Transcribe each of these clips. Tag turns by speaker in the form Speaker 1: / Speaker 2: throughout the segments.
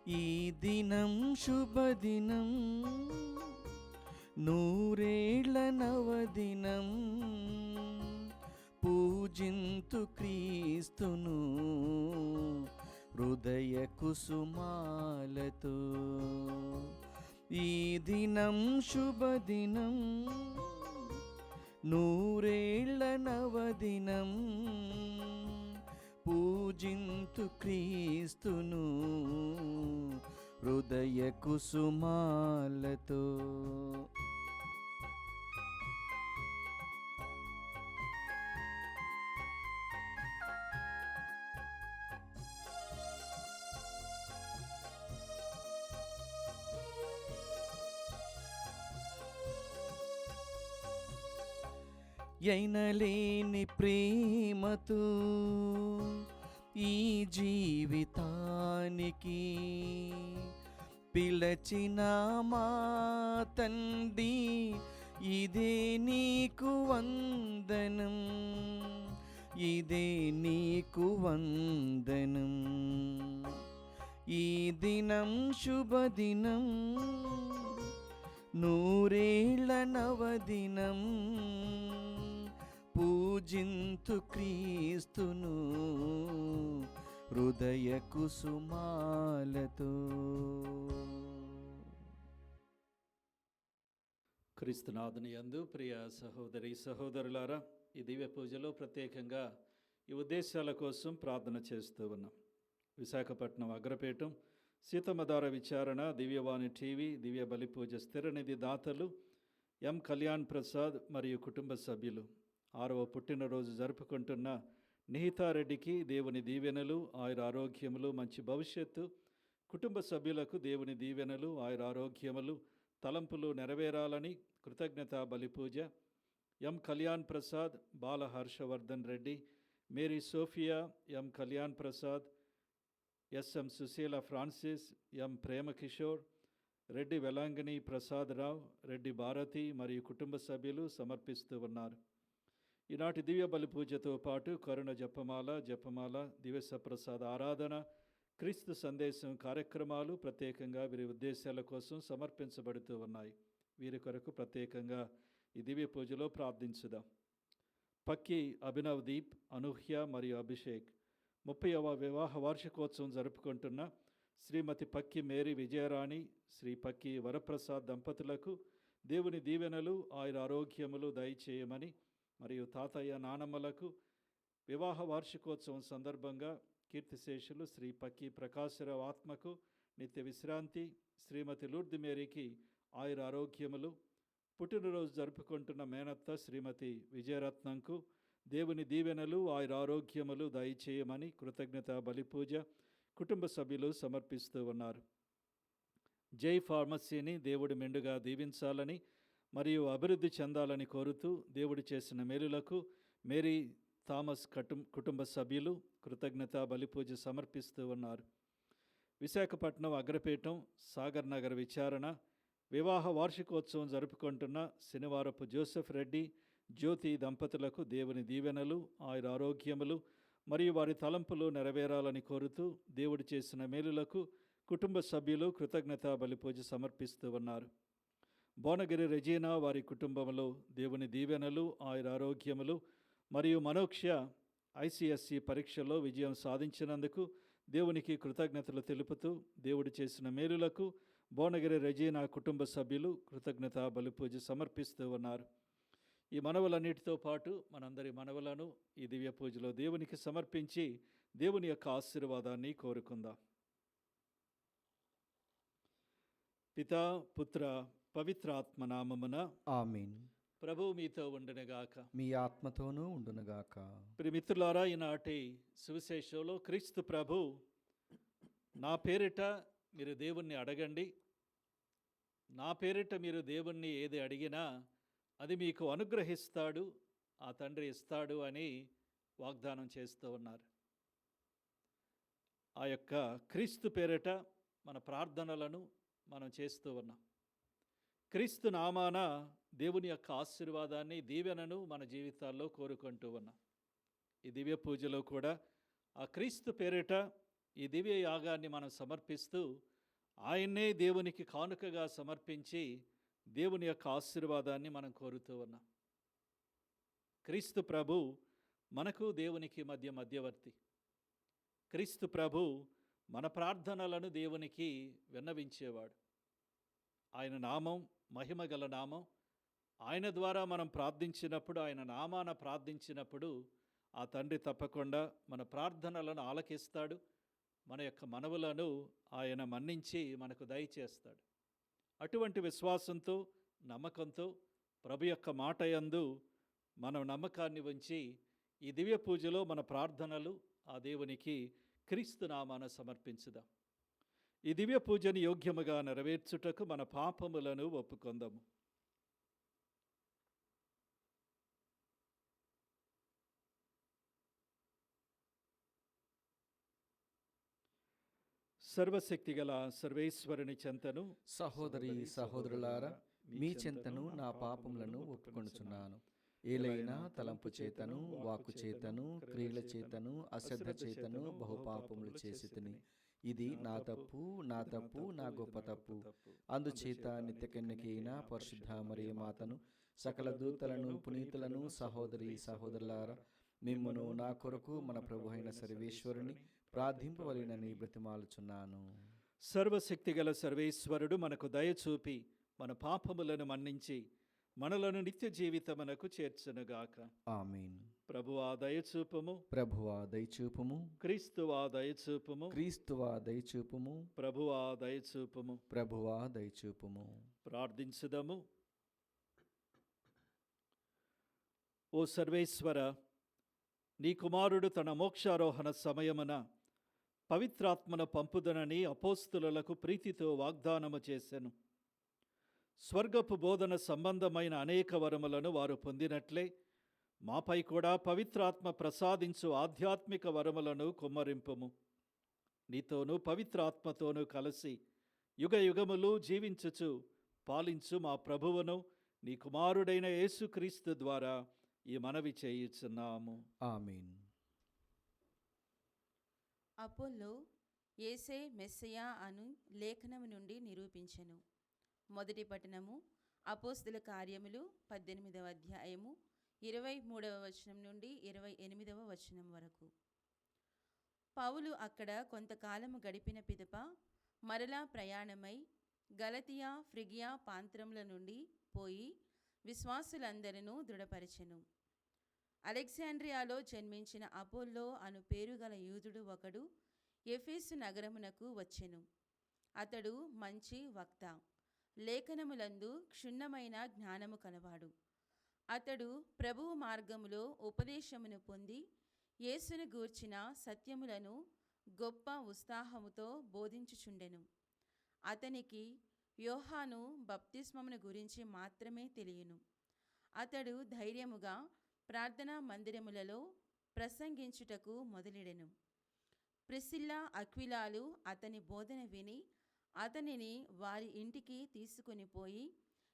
Speaker 1: ఈ దినం శుభదినం, నూరేళ్ల నవదినం, పూజింతు క్రీస్తును హృదయ కుసుమాలతో. ఈ దినం శుభదినం, నూరేళ్ల నవదినం, పూజింతు క్రీస్తును హృదయ కుసుమాలతో. ఎనలేని ప్రేమతో ఈ జీవితానికి పిలచిన మా తండ్రి, ఇదే నీకు వందనం, ఇదే నీకు వందనం. ఈ దినం శుభదినం, నూరేళ్ల నవదినం, పూజింతు క్రీస్తును హృదయ కుసుమాలతో.
Speaker 2: క్రీస్తునాథుని యందు ప్రియ సహోదరి సహోదరులారా, ఈ దివ్య పూజలో ప్రత్యేకంగా ఈ ఉద్దేశాల కోసం ప్రార్థన చేస్తూ ఉన్నాం. విశాఖపట్నం అగ్రపీఠం సీతమ్మధార విచారణ, దివ్యవాణి టీవీ, దివ్య బలిపూజ స్థిరనిధి దాతలు ఎం కళ్యాణ్ ప్రసాద్ మరియు కుటుంబ సభ్యులు 6వ పుట్టినరోజు జరుపుకుంటున్న నిహితారెడ్డికి దేవుని దీవెనలు, ఆయుర ఆరోగ్యములు, మంచి భవిష్యత్తు, కుటుంబ సభ్యులకు దేవుని దీవెనలు, ఆయుర ఆరోగ్యములు, తలంపులు నెరవేరాలని కృతజ్ఞత బలిపూజ. ఎం కళ్యాణ్ ప్రసాద్, బాల హర్షవర్ధన్ రెడ్డి, మేరీ సోఫియా, ఎం కళ్యాణ్ ప్రసాద్, ఎస్ఎం సుశీల ఫ్రాన్సిస్, ఎం ప్రేమకిషోర్ రెడ్డి, వెలాంగిని ప్రసాద్ రావు, రెడ్డి భారతి మరియు కుటుంబ సభ్యులు సమర్పిస్తూ ఉన్నారు. ఈనాటి దివ్య బలి పూజతో పాటు కరుణ జపమాల, దివ్య సప్రసాద ఆరాధన, క్రీస్తు సందేశం కార్యక్రమాలు ప్రత్యేకంగా వీరి ఉద్దేశాల కోసం సమర్పించబడుతూ ఉన్నాయి. వీరి కొరకు ప్రత్యేకంగా ఈ దివ్య పూజలో ప్రార్థించుదాం. పక్కి అభినవ్ దీప్, అనూహ్య మరియు అభిషేక్ 30వ వివాహ వార్షికోత్సవం జరుపుకుంటున్న శ్రీమతి పక్కి మేరీ విజయరాణి, శ్రీ పక్కి వరప్రసాద్ దంపతులకు దేవుని దీవెనలు, ఆయుర ఆరోగ్యములు దయచేయమని, మరియు తాతయ్య నానమ్మలకు వివాహ వార్షికోత్సవం సందర్భంగా కీర్తిశేషులు శ్రీ పక్కి ప్రకాశరావు ఆత్మకు నిత్య విశ్రాంతి, శ్రీమతి లూర్ది మేరీకి ఆయుర ఆరోగ్యములు, పుట్టినరోజు జరుపుకుంటున్న మేనత్త శ్రీమతి విజయరత్నంకు దేవుని దీవెనలు, ఆయుర ఆరోగ్యములు దయచేయమని కృతజ్ఞత బలిపూజ కుటుంబ సభ్యులు సమర్పిస్తూ ఉన్నారు. జై ఫార్మసీని దేవుడు మెండుగా దీవించాలని మరియు అభివృద్ధి చెందాలని కోరుతూ దేవుడు చేసిన మేలులకు మేరీ థామస్ కుటుంబ సభ్యులు కృతజ్ఞత బలిపూజ సమర్పిస్తూ ఉన్నారు. విశాఖపట్నం అగ్రపీఠం సాగర్ నగర్ విచారణ వివాహ వార్షికోత్సవం జరుపుకుంటున్న శనివారపు జోసెఫ్ రెడ్డి, జ్యోతి దంపతులకు దేవుని దీవెనలు, ఆయుర ఆరోగ్యములు మరియు వారి తలంపులు నెరవేరాలని కోరుతూ దేవుడు చేసిన మేలులకు కుటుంబ సభ్యులు కృతజ్ఞత బలిపూజ సమర్పిస్తూ ఉన్నారు. భువనగిరి రెజీనా వారి కుటుంబంలో దేవుని దీవెనలు, ఆయుర ఆరోగ్యములు మరియు మనోక్ష ICSE పరీక్షలో విజయం సాధించినందుకు దేవునికి కృతజ్ఞతలు తెలుపుతూ దేవుడు చేసిన మేలులకు భువనగిరి రెజీనా కుటుంబ సభ్యులు కృతజ్ఞత బలిపూజ సమర్పిస్తూ ఉన్నారు. ఈ మనవులన్నిటితో పాటు మనందరి మనవులను ఈ దివ్య పూజలో దేవునికి సమర్పించి దేవుని యొక్క ఆశీర్వాదాన్ని కోరుకుందాం. పితా, పుత్ర, పవిత్ర ఆత్మనామమున
Speaker 1: ఆమేన్.
Speaker 2: ప్రభువు మీతో ఉండునుగాక,
Speaker 1: మీ ఆత్మతోనూ ఉండునుగాక.
Speaker 2: ప్రియమిత్రులారా, ఈనాటి సువిశేషంలో క్రీస్తు ప్రభు నా పేరిట మీరు దేవుణ్ణి అడగండి, నా పేరిట మీరు దేవుణ్ణి ఏది అడిగినా అది మీకు అనుగ్రహిస్తాడు, ఆ తండ్రి ఇస్తాడు అని వాగ్దానం చేస్తూ ఉన్నారు. ఆ యొక్క క్రీస్తు పేరిట మన ప్రార్థనలను మనం చేస్తూ ఉన్నాం. క్రీస్తు నామాన దేవుని యొక్క ఆశీర్వాదాన్ని, దీవెనను మన జీవితాల్లో కోరుకుంటూ ఉన్నాం. ఈ దివ్య పూజలో కూడా ఆ క్రీస్తు పేరిట ఈ దివ్య యాగాన్ని మనం సమర్పిస్తూ ఆయన్నే దేవునికి కానుకగా సమర్పించి దేవుని యొక్క ఆశీర్వాదాన్ని మనం కోరుతూ ఉన్నాం. క్రీస్తు ప్రభు మనకు దేవునికి మధ్యవర్తి. క్రీస్తు ప్రభు మన ప్రార్థనలను దేవునికి విన్నవించేవాడు. ఆయన నామం మహిమగల నామం. ఆయన ద్వారా మనం ప్రార్థించినప్పుడు, ఆయన నామాన ప్రార్థించినప్పుడు ఆ తండ్రి తప్పకుండా మన ప్రార్థనలను ఆలకిస్తాడు. మన యొక్క మనవులను ఆయన మన్నించి మనకు దయచేస్తాడు. అటువంటి విశ్వాసంతో, నమ్మకంతో ప్రభు యొక్క మాట యందు మనం నమ్మకాన్ని ఉంచి ఈ దివ్య పూజలో మన ప్రార్థనలు ఆ దేవునికి క్రీస్తు నామాన సమర్పించుదాం. ఈ దివ్య పూజను యోగ్యముగా నెరవేర్చుటకు మన పాపములను ఒప్పుకొందాము. సర్వశక్తిగల సర్వేశ్వరుని చెంతను
Speaker 1: సహోదరి సహోదరులారా, మీ చెంతను నా పాపములను ఒప్పుకొనుచున్నాను. ఏలైనా తలంపు చేతను, వాక్కు చేతను, క్రియల చేతను, అశ్రద్ధ చేతను బహుపాపములు చేసితిని. ఇది నా తప్పు, నా తప్పు, నా గొప్ప తప్పు. అందుచేత నిత్యకన్యకైన పరిశుద్ధ మరియ మాతను, సకల దూతలను, పునీతులను, సహోదరి సహోదరులారా, మిమ్మును నా కొరకు మన ప్రభు అయిన సర్వేశ్వరుని ప్రార్థింపవలెనని బ్రతిమాలుచున్నాను.
Speaker 2: సర్వశక్తిగల సర్వేశ్వరుడు మనకు దయచూపి మన పాపములను మన్నించి మనలను నిత్య జీవితమునకు చేర్చునుగాక.
Speaker 1: ఆమేన్.
Speaker 2: ప్రభువా దయచూపుము,
Speaker 1: ప్రభువా దయచూపుము,
Speaker 2: క్రీస్తువా దయచూపుము,
Speaker 1: క్రీస్తువా దయచూపుము,
Speaker 2: ప్రభువా దయచూపుము.
Speaker 1: ప్రభువా దయచూపుము.
Speaker 2: ప్రార్థించుదము. ఓ సర్వేశ్వర, నీ కుమారుడు తన మోక్షారోహణ సమయమున పవిత్రాత్మను పంపుదనని అపోస్తులకు ప్రీతితో వాగ్దానము చేసెను. స్వర్గపు బోధన సంబంధమైన అనేక వరములను వారు పొందినట్లే మాపై కూడా పవిత్రాత్మ ప్రసాదించు ఆధ్యాత్మిక వరములను కుమ్మరింపుము. నీతోనూ పవిత్రాత్మతోనూ కలిసి యుగ యుగములు జీవించుచు పాలించు మా ప్రభువును నీ కుమారుడైన యేసుక్రీస్తు ద్వారా ఈ మనవి చేయుచున్నాము.
Speaker 1: ఆమేన్.
Speaker 3: అపోల్లో యేసే మెస్సయా అను లేఖనము నుండి నిరూపించెను. మొదటి పట్టణము అపోస్తుల కార్యములు 18వ అధ్యాయము 23వ వచనం నుండి 28వ వచనం వరకు. పౌలు అక్కడ కొంతకాలము గడిపిన పిదప మరలా ప్రయాణమై గలతియా, ఫ్రిగియా ప్రాంతముల నుండి పోయి విశ్వాసులందరినూ దృఢపరచెను. అలెగ్జాండ్రియాలో జన్మించిన అపోల్లో అను పేరుగల యూదుడు ఒకడు ఎఫెసు నగరమునకు వచ్చెను. అతడు మంచి వక్త, లేఖనములందు క్షుణ్ణమైన జ్ఞానము కలవాడు. అతడు ప్రభువు మార్గములో ఉపదేశమును పొంది యేసును గూర్చిన సత్యములను గొప్ప ఉత్సాహముతో బోధించుచుండెను. అతనికి యోహాను బప్తిస్మమును గురించి మాత్రమే తెలియను. అతడు ధైర్యముగా ప్రార్థనా మందిరములలో ప్రసంగించుటకు మొదలెడెను. ప్రిస్సిల్లా, అక్విలాలు అతని బోధన విని అతనిని వారి ఇంటికి తీసుకొని పోయి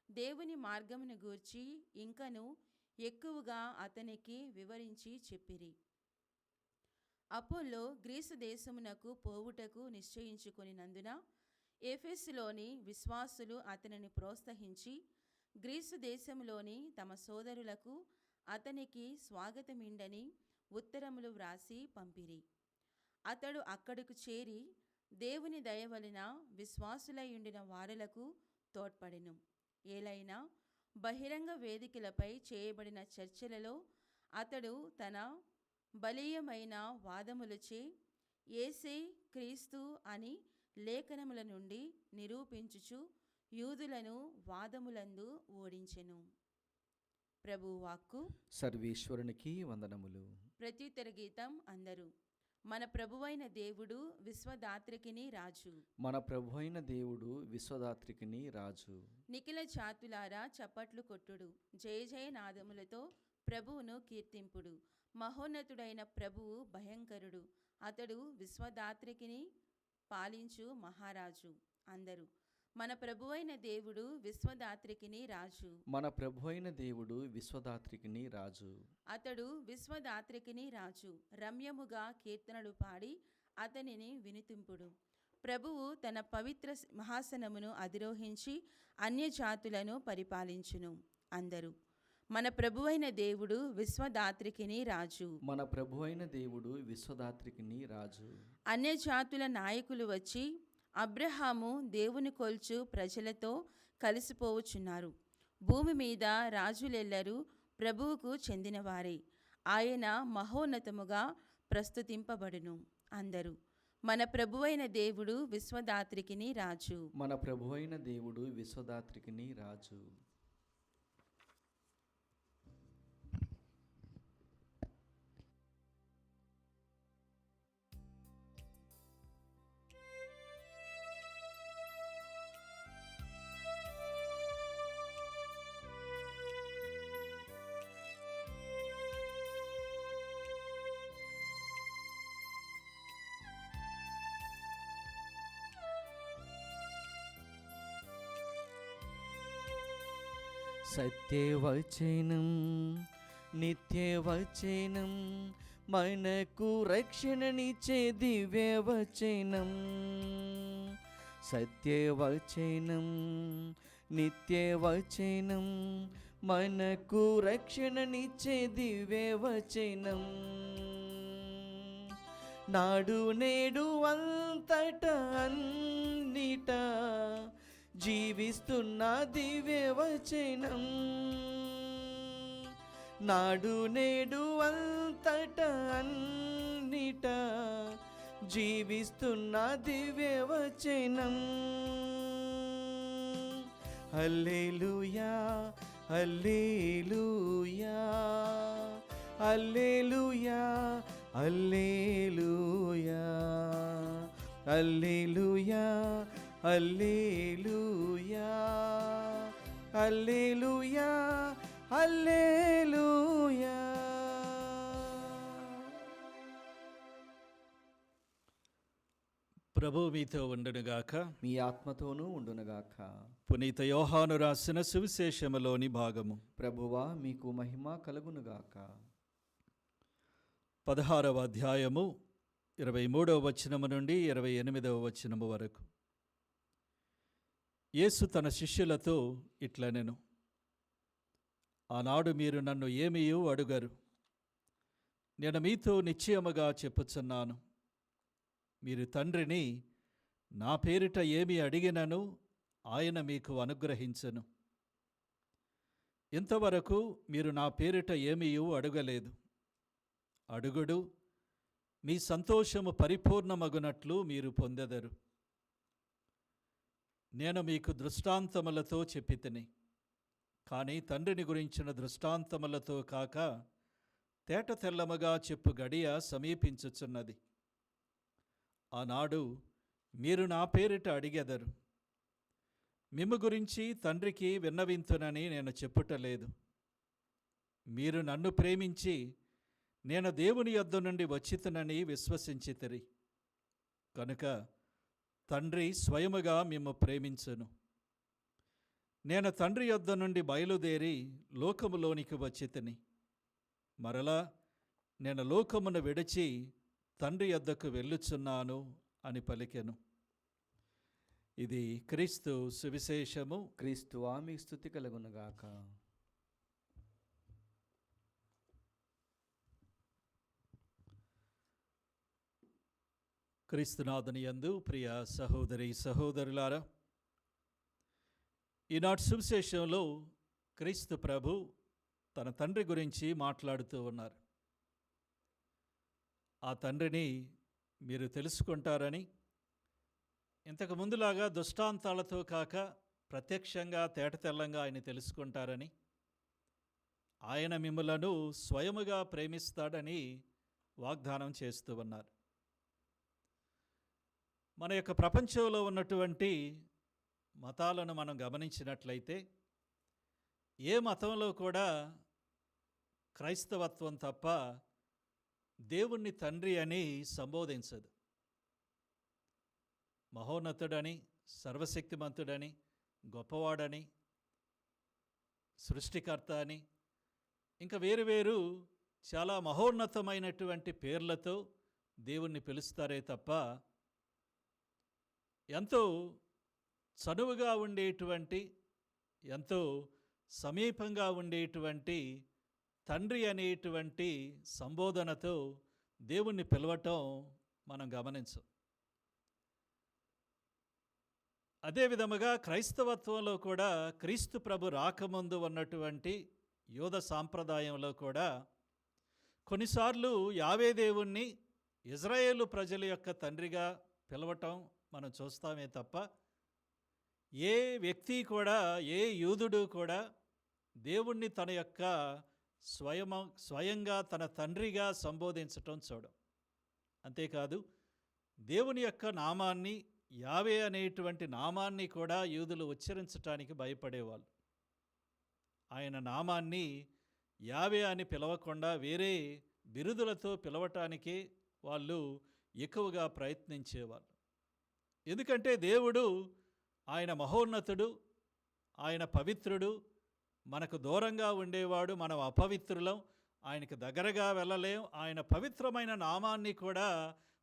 Speaker 3: దేవుని మార్గమును గూర్చి ఇంకను ఎక్కువగా అతనికి వివరించి చెప్పిరి. అపోల్లో గ్రీసు దేశమునకు పోవుటకు నిశ్చయించుకొనినందున ఎఫెసులోని విశ్వాసులు అతనిని ప్రోత్సహించి గ్రీసు దేశంలోని తమ సోదరులకు అతనికి స్వాగతమిండని ఉత్తరములు వ్రాసి పంపిరి. అతడు అక్కడకు చేరి దేవుని దయవలన విశ్వాసులయుండిన వారులకు తోడ్పడెను. ఏలైనా బహిరంగ వేదికలపై చేయబడిన చర్చలలో అతడు తన బలీయమైన వాదములచే యేసే క్రీస్తు అని లేఖనముల నుండి నిరూపించుచు యూదులను వాదములందు ఓడించెను. ప్రభువు వాక్కు.
Speaker 1: సర్వేశ్వరునికి వందనములు.
Speaker 3: ప్రత్యుత్తర గీతం అందరూ. మన ప్రభువైన దేవుడు విశ్వదాత్రికిని రాజు.
Speaker 1: మన ప్రభువైన దేవుడు విశ్వదాత్రికిని రాజు.
Speaker 3: నిఖిల జాతులారా చప్పట్లు కొట్టుడు, జయ జయ నాదములతో ప్రభువును కీర్తింపుడు. మహోన్నతుడైన ప్రభువు భయంకరుడు, అతడు విశ్వదాత్రికిని పాలించు మహారాజు. అందరూ. మన ప్రభువైన దేవుడు విశ్వదాత్రికిని రాజు.
Speaker 1: మన ప్రభువైన దేవుడు విశ్వదాత్రికిని రాజు.
Speaker 3: అతడు విశ్వదాత్రికిని రాజు. రమ్యముగా కీర్తనలు పాడి అతనిని వినుతింపుడు. ప్రభువు తన పవిత్ర సింహాసనమును అధిరోహించి అన్యజాతులను పరిపాలించును. అందరూ మన ప్రభువైన దేవుడు విశ్వదాత్రికిని రాజు.
Speaker 1: మన ప్రభువైన దేవుడు విశ్వదాత్రికిని రాజు.
Speaker 3: అన్యజాతుల నాయకులు వచ్చి అబ్రహాము దేవుని కొల్చు ప్రజలతో కలిసిపోవచున్నారు. భూమి మీద రాజులెల్లరూ ప్రభువుకు చెందినవారే. ఆయన మహోన్నతముగా ప్రస్తుతింపబడును. అందరూ మన ప్రభువైన దేవుడు విశ్వదాత్రికిని రాజు.
Speaker 1: మన ప్రభువైన దేవుడు విశ్వదాత్రికిని రాజు. సత్యవచనం నిత్యవచనం మనకు రక్షణనిచ్చే దివ్యవచనం. సత్యవచనం నిత్యవచనం మనకు రక్షణనిచ్చే దివ్యవచనం. నాడు నేడు అంతటా అన్నిటా జీవిస్తున్న దివ్యవచనం. నాడు నేడు అంతటా అన్నిటా జీవిస్తున్న దివ్యవచనం. హల్లెలూయా హల్లెలూయా హల్లెలూయా హల్లెలూయా హల్లెలూయా హల్లెలూయా హల్లెలూయా హల్లెలూయా.
Speaker 2: ప్రభువు మీతో ఉండునుగాక,
Speaker 1: మీ ఆత్మతోనూ ఉండునుగాక.
Speaker 2: పునీత యోహాను రాసిన సువిశేషములోని భాగము.
Speaker 1: ప్రభువా మీకు మహిమ కలుగునుగాక.
Speaker 2: 16వ అధ్యాయము 23వ వచనము నుండి 28వ వచనము వరకు. యేసు తన శిష్యులతో ఇట్లనెను, ఆనాడు మీరు నన్ను ఏమీయూ అడుగరు. నేను మీతో నిశ్చయముగా చెప్పుచున్నాను, మీరు తండ్రిని నా పేరిట ఏమి అడిగినను ఆయన మీకు అనుగ్రహించెను. ఇంతవరకు మీరు నా పేరిట ఏమీయూ అడుగలేదు. అడుగుడు, మీ సంతోషము పరిపూర్ణమగునట్లు మీరు పొందెదరు. నేను మీకు దృష్టాంతములతో చెప్పితిని, కానీ తండ్రిని గురించిన దృష్టాంతములతో కాక తేట తెల్లముగా చెప్పు గడియ సమీపించుచున్నది. ఆనాడు మీరు నా పేరిట అడిగెదరు. మిమ్ము గురించి తండ్రికి విన్నవింతునని నేను చెప్పుటలేదు. మీరు నన్ను ప్రేమించి నేను దేవుని యొద్ద నుండి వచ్చితునని విశ్వసించితిరి కనుక తండ్రి స్వయముగా మిమ్ము ప్రేమించును. నేను తండ్రి యొద్ద నుండి బయలుదేరి లోకములోనికి వచ్చితిని. మరలా నేను లోకమును విడిచి తండ్రి యొద్దకు వెళ్ళుచున్నాను అని పలికెను. ఇది క్రీస్తు సువిశేషము.
Speaker 1: క్రీస్తువా మీ స్తుతి కలుగునుగాక.
Speaker 2: క్రీస్తునాథుని యందు ప్రియ సహోదరి సహోదరులారా, ఈనాటి సువిశేషంలో క్రీస్తు ప్రభు తన తండ్రి గురించి మాట్లాడుతూ ఉన్నారు. ఆ తండ్రిని మీరు తెలుసుకుంటారని, ఇంతకు ముందులాగా దృష్టాంతాలతో కాక ప్రత్యక్షంగా తేటతెల్లంగా ఆయన తెలుసుకుంటారని, ఆయన మిమ్ములను స్వయముగా ప్రేమిస్తాడని వాగ్దానం చేస్తూ ఉన్నారు. మన యొక్క ప్రపంచంలో ఉన్నటువంటి మతాలను మనం గమనించినట్లయితే ఏ మతంలో కూడా క్రైస్తవత్వం తప్ప దేవుణ్ణి తండ్రి అని సంబోధించదు. మహోన్నతుడని, సర్వశక్తిమంతుడని, గొప్పవాడని, సృష్టికర్త అని, ఇంకా వేరు చాలా మహోన్నతమైనటువంటి పేర్లతో దేవుణ్ణి పిలుస్తారే తప్ప ఎంతో చనువుగా ఉండేటువంటి, ఎంతో సమీపంగా ఉండేటువంటి తండ్రి అనేటువంటి సంబోధనతో దేవుణ్ణి పిలవటం మనం గమనించం. అదే విధముగా క్రైస్తవత్వంలో కూడా క్రీస్తు ప్రభు రాకముందు ఉన్నటువంటి యూద సాంప్రదాయంలో కూడా కొన్నిసార్లు యావే దేవుణ్ణి ఇజ్రాయేలు ప్రజల యొక్క తండ్రిగా పిలవటం మనం చూస్తామే తప్ప, ఏ వ్యక్తి కూడా, ఏ యూదుడు కూడా దేవుణ్ణి తన యొక్క స్వయంగా తన తండ్రిగా సంబోధించటం చూడం. అంతేకాదు, దేవుని యొక్క నామాన్ని, యావే అనేటువంటి నామాన్ని కూడా యూదులు ఉచ్చరించటానికి భయపడేవాళ్ళు. ఆయన నామాన్ని యావే అని పిలవకుండా వేరే బిరుదులతో పిలవటానికి వాళ్ళు ఎక్కువగా ప్రయత్నించేవాళ్ళు. ఎందుకంటే దేవుడు ఆయన మహోన్నతుడు, ఆయన పవిత్రుడు, మనకు దూరంగా ఉండేవాడు, మనం అపవిత్రులం, ఆయనకు దగ్గరగా వెళ్ళలేం, ఆయన పవిత్రమైన నామాన్ని కూడా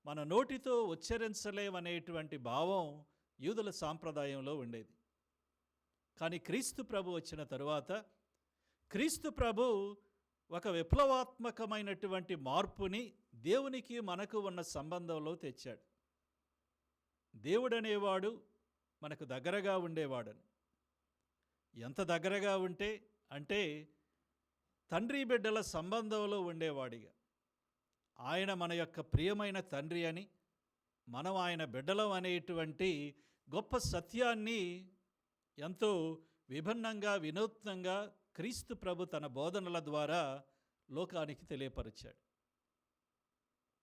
Speaker 2: మన నోటితో ఉచ్చరించలేమనేటువంటి భావం యూదుల సాంప్రదాయంలో ఉండేది. కానీ క్రీస్తు ప్రభు వచ్చిన తరువాత క్రీస్తు ప్రభు ఒక విప్లవాత్మకమైనటువంటి మార్పుని దేవునికి మనకు ఉన్న సంబంధంలో తెచ్చాడు. దేవుడనేవాడు మనకు దగ్గరగా ఉండేవాడని. ఎంత దగ్గరగా ఉంటే అంటే తండ్రి బిడ్డల సంబంధంలో ఉండేవాడిగా. ఆయన మన యొక్క ప్రియమైన తండ్రి అని, మనం ఆయన బిడ్డలం అనేటువంటి గొప్ప సత్యాన్ని ఎంతో విభిన్నంగా, వినూత్నంగా క్రీస్తు ప్రభు తన బోధనల ద్వారా లోకానికి తెలియపరిచాడు.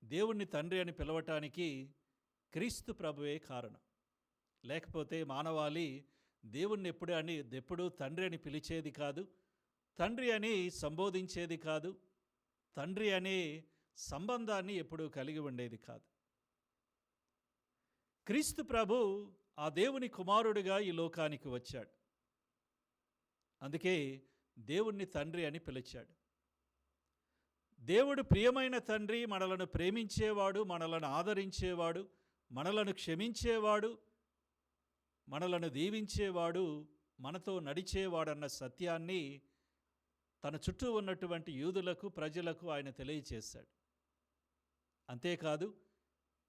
Speaker 2: దేవుణ్ణి తండ్రి అని పిలవటానికి క్రీస్తు ప్రభువే కారణం. లేకపోతే మానవాళి దేవుణ్ణి ఎప్పుడూ తండ్రి అని పిలిచేది కాదు, తండ్రి అని సంబోధించేది కాదు, తండ్రి అనే సంబంధాన్ని ఎప్పుడూ కలిగి ఉండేది కాదు. క్రీస్తు ప్రభు ఆ దేవుని కుమారుడిగా ఈ లోకానికి వచ్చాడు. అందుకే దేవుణ్ణి తండ్రి అని పిలిచాడు. దేవుడు ప్రియమైన తండ్రి, మనలను ప్రేమించేవాడు, మనలను ఆదరించేవాడు, మనలను క్షమించేవాడు, మనలను దీవించేవాడు, మనతో నడిచేవాడన్న సత్యాన్ని తన చుట్టూ ఉన్నటువంటి యూదులకు, ప్రజలకు ఆయన తెలియచేశాడు. అంతేకాదు,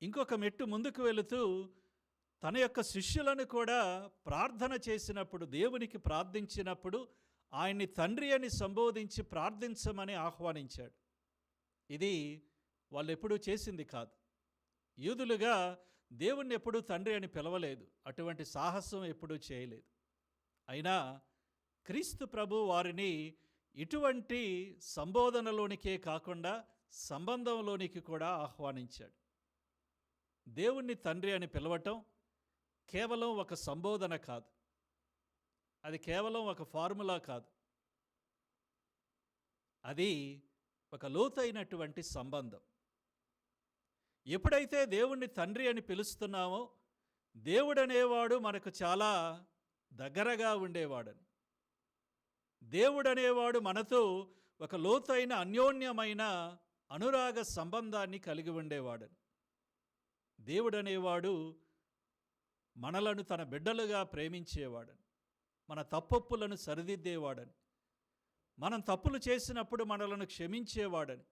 Speaker 2: ఇంకొక మెట్టు ముందుకు వెళుతూ తన యొక్క శిష్యులను కూడా ప్రార్థన చేసినప్పుడు, దేవునికి ప్రార్థించినప్పుడు ఆయన్ని తండ్రి అని సంబోధించి ప్రార్థించమని ఆహ్వానించాడు. ఇది వాళ్ళు ఎప్పుడూ చేసింది కాదు. యూదులుగా దేవుణ్ణి ఎప్పుడూ తండ్రి అని పిలవలేదు, అటువంటి సాహసం ఎప్పుడూ చేయలేదు. అయినా క్రీస్తు ప్రభు వారిని ఇటువంటి సంబోధనలోనికే కాకుండా సంబంధంలోనికి కూడా ఆహ్వానించాడు. దేవుణ్ణి తండ్రి అని పిలవటం కేవలం ఒక సంబోధన కాదు, అది కేవలం ఒక ఫార్ములా కాదు, అది ఒక లోతైనటువంటి సంబంధం. ఎప్పుడైతే దేవుణ్ణి తండ్రి అని పిలుస్తున్నామో, దేవుడనేవాడు మనకు చాలా దగ్గరగా ఉండేవాడని, దేవుడనేవాడు మనతో ఒక లోతైన అన్యోన్యమైన అనురాగ సంబంధాన్ని కలిగి ఉండేవాడని, దేవుడనేవాడు మనలను తన బిడ్డలుగా ప్రేమించేవాడని, మన తప్పొప్పులను సరిదిద్దేవాడని, మనం తప్పులు చేసినప్పుడు మనలను క్షమించేవాడని,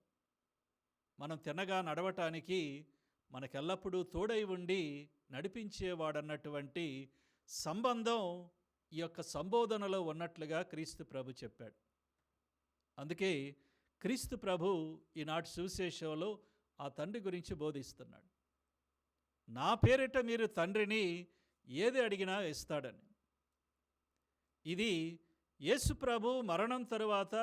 Speaker 2: మనం తిన్నగా నడవటానికి మనకెల్లప్పుడూ తోడై ఉండి నడిపించేవాడన్నటువంటి సంబంధం ఈ యొక్క సంబోధనలో ఉన్నట్లుగా క్రీస్తు ప్రభు చెప్పాడు. అందుకే క్రీస్తు ప్రభు ఈనాటి సువిశేషంలో ఆ తండ్రి గురించి బోధిస్తున్నాడు. నా పేరిట మీరు తండ్రిని ఏది అడిగినా ఇస్తాడని. ఇది యేసు ప్రభు మరణం తరువాత,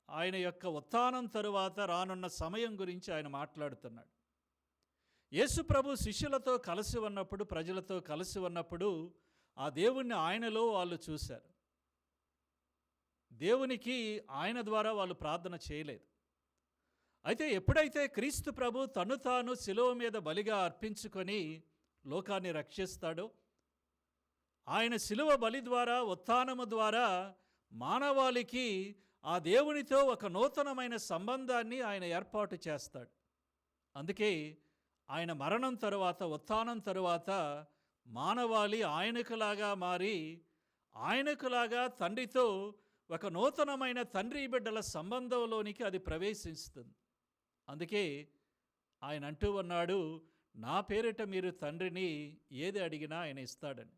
Speaker 2: ఆయన యొక్క ఉత్థానం తరువాత రానున్న సమయం గురించి ఆయన మాట్లాడుతున్నాడు. యేసు ప్రభు శిష్యులతో కలిసి ఉన్నప్పుడు, ప్రజలతో కలిసి ఉన్నప్పుడు ఆ దేవుణ్ణి ఆయనలో వాళ్ళు చూశారు. దేవునికి ఆయన ద్వారా వాళ్ళు ప్రార్థన చేయలేదు. అయితే ఎప్పుడైతే క్రీస్తు ప్రభు తను తాను శిలువ మీద బలిగా అర్పించుకొని లోకాన్ని రక్షిస్తాడో, ఆయన శిలువ బలి ద్వారా, ఉత్థానము ద్వారా మానవాళికి ఆ దేవునితో ఒక నూతనమైన సంబంధాన్ని ఆయన ఏర్పాటు చేస్తాడు. అందుకే ఆయన మరణం తరువాత, ఉత్థానం తరువాత మానవాళి ఆయనకులాగా మారి ఆయనకులాగా తండ్రితో ఒక నూతనమైన తండ్రి బిడ్డల సంబంధంలోనికి అది ప్రవేశిస్తుంది. అందుకే ఆయన అంటూ ఉన్నాడు, నా పేరిట మీరు తండ్రిని ఏది అడిగినా ఆయన ఇస్తాడని.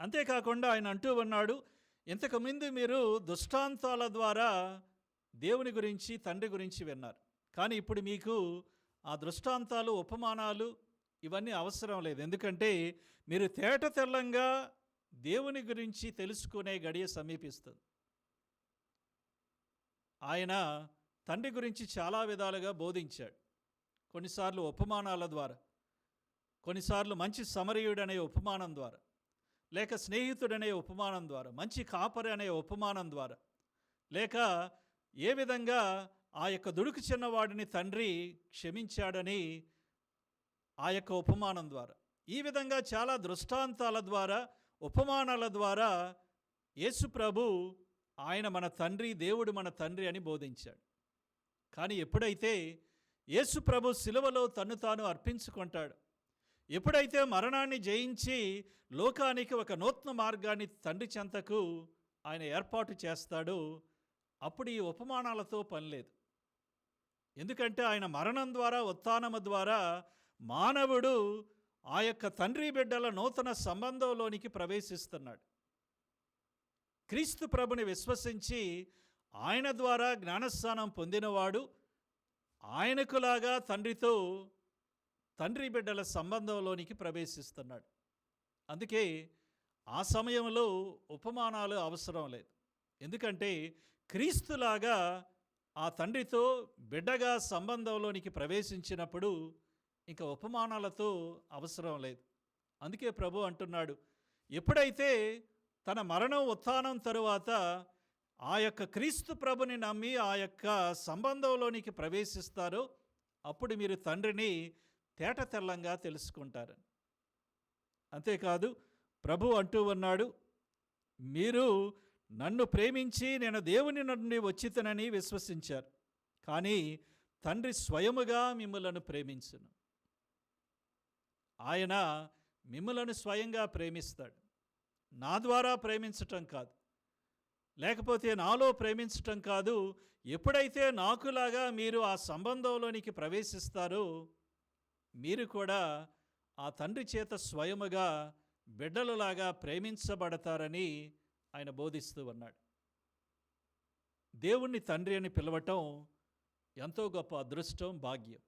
Speaker 2: అంతేకాకుండా ఆయన అంటూ ఉన్నాడు, ఇంతకుముందు మీరు దృష్టాంతాల ద్వారా దేవుని గురించి తండ్రి గురించి విన్నారు, కానీ ఇప్పుడు మీకు ఆ దృష్టాంతాలు ఉపమానాలు ఇవన్నీ అవసరం లేదు. ఎందుకంటే మీరు తేట తెల్లంగా దేవుని గురించి తెలుసుకునే గడియ సమీపిస్తుంది. ఆయన తండ్రి గురించి చాలా విధాలుగా బోధించాడు. కొన్నిసార్లు ఉపమానాల ద్వారా, కొన్నిసార్లు మంచి సమరయుడనే ఉపమానం ద్వారా, లేక స్నేహితుడనే ఉపమానం ద్వారా, మంచి కాపరి అనే ఉపమానం ద్వారా, లేక ఏ విధంగా ఆ యొక్క దుడుకు చిన్నవాడిని తండ్రి క్షమించాడని ఆ యొక్క ఉపమానం ద్వారా, ఈ విధంగా చాలా దృష్టాంతాల ద్వారా, ఉపమానాల ద్వారా యేసు ప్రభు ఆయన మన తండ్రి, దేవుడు మన తండ్రి అని బోధించాడు. కానీ ఎప్పుడైతే యేసు ప్రభు సిలువలో తన్ను తాను అర్పించుకుంటాడు, ఎప్పుడైతే మరణాన్ని జయించి లోకానికి ఒక నూతన మార్గాన్ని తండ్రి చెంతకు ఆయన ఏర్పాటు చేస్తాడో అప్పుడు ఈ ఉపమానాలతో పని లేదు. ఎందుకంటే ఆయన మరణం ద్వారా, ఉత్థానము ద్వారా మానవుడు ఆ యొక్క తండ్రి బిడ్డల నూతన సంబంధంలోనికి ప్రవేశిస్తున్నాడు. క్రీస్తు ప్రభుని విశ్వసించి ఆయన ద్వారా జ్ఞానస్నానం పొందినవాడు ఆయనకులాగా తండ్రితో తండ్రి బిడ్డల సంబంధంలోనికి ప్రవేశిస్తున్నాడు. అందుకే ఆ సమయంలో ఉపమానాలు అవసరం లేదు. ఎందుకంటే క్రీస్తులాగా ఆ తండ్రితో బిడ్డగా సంబంధంలోనికి ప్రవేశించినప్పుడు ఇంకా ఉపమానాలతో అవసరం లేదు. అందుకే ప్రభు అంటున్నాడు, ఎప్పుడైతే తన మరణం ఉత్థానం తరువాత ఆ యొక్క క్రీస్తు ప్రభుని నమ్మి ఆ యొక్క సంబంధంలోనికి ప్రవేశిస్తారో అప్పుడు మీరు తండ్రిని తేట తెల్లంగా తెలుసుకుంటారు. అంతేకాదు ప్రభు అంటూ ఉన్నాడు, మీరు నన్ను ప్రేమించి నేను దేవుని నుండి వచ్చితనని విశ్వసించారు, కానీ తండ్రి స్వయముగా మిమ్ములను ప్రేమించును. ఆయన మిమ్ములను స్వయంగా ప్రేమిస్తాడు. నా ద్వారా ప్రేమించటం కాదు, లేకపోతే నాలో ప్రేమించటం కాదు. ఎప్పుడైతే నాకులాగా మీరు ఆ సంబంధంలోనికి ప్రవేశిస్తారో మీరు కూడా ఆ తండ్రి చేత స్వయముగా బిడ్డలలాగా ప్రేమించబడతారని ఆయన బోధిస్తూ ఉన్నాడు. దేవుణ్ణి తండ్రి అని పిలవటం ఎంతో గొప్ప అదృష్టం, భాగ్యం.